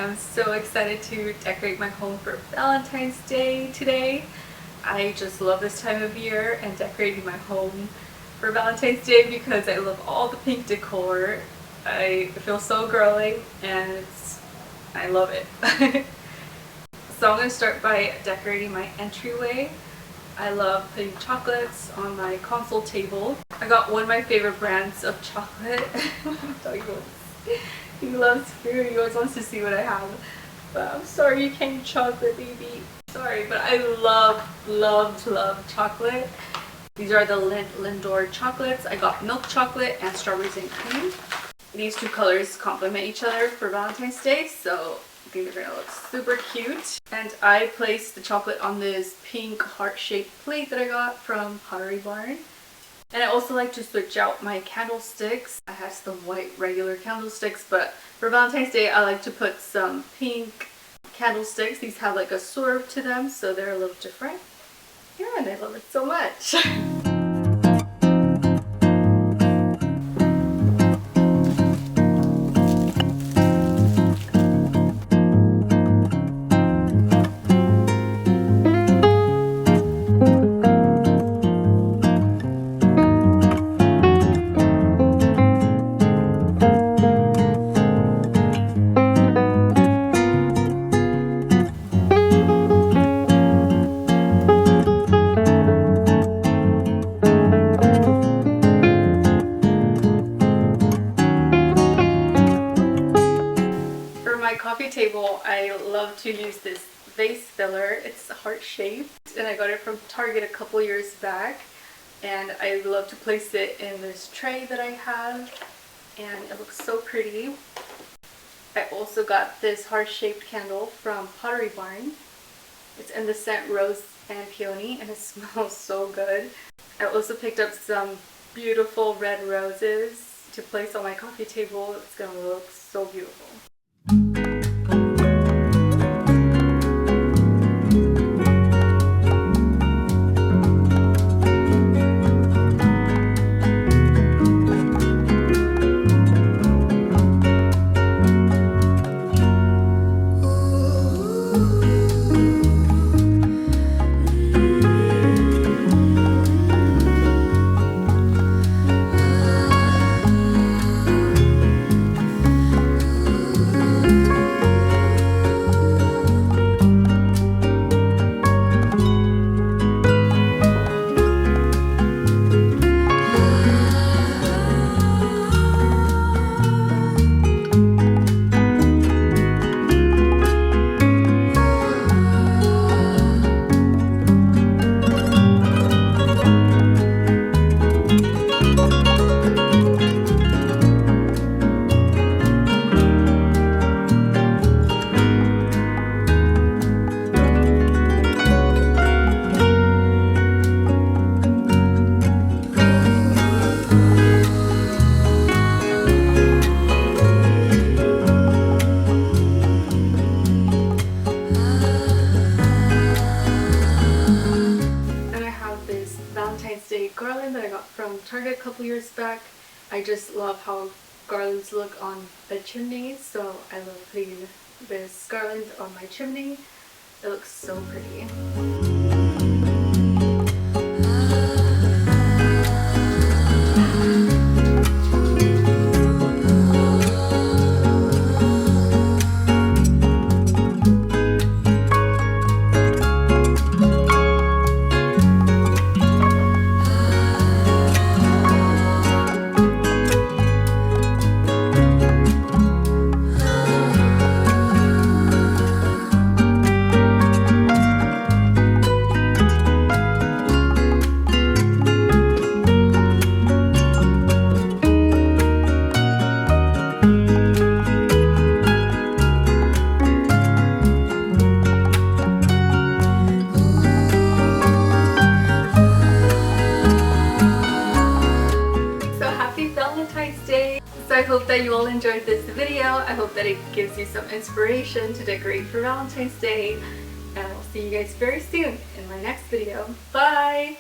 am so excited to decorate my home for Valentine's Day today. I just love this time of year and decorating my home for Valentine's Day because I love all the pink decor. I feel so girly and I love it. So I'm going to start by decorating my entryway. I love putting chocolates on my console table. I got one of my favorite brands of chocolate. He loves food. He always wants to see what I have. But I'm sorry you can't eat chocolate, baby. Sorry, but I love chocolate. These are the Lindor chocolates. I got milk chocolate and strawberries and cream. These two colors complement each other for Valentine's Day, so I think they're gonna look super cute. And I placed the chocolate on this pink heart-shaped plate that I got from Pottery Barn. And I also like to switch out my candlesticks. I have some white regular candlesticks, but for Valentine's Day I like to put some pink candlesticks. These have like a swirl to them, so they're a little different. Yeah, and I love it so much. Coffee table, I love to use this vase filler. It's heart shaped and I got it from Target a couple years back, and I love to place it in this tray that I have, and it looks so pretty. I also got this heart shaped candle from Pottery Barn. It's in the scent Rose and Peony and it smells so good. I also picked up some beautiful red roses to place on my coffee table. It's gonna look so beautiful. Valentine's Day garland that I got from Target a couple years back. I just love how garlands look on the chimney, so I love putting this garland on my chimney. It looks so pretty. Valentine's Day. So I hope that you all enjoyed this video. I hope that it gives you some inspiration to decorate for Valentine's Day. And I'll see you guys very soon in my next video. Bye!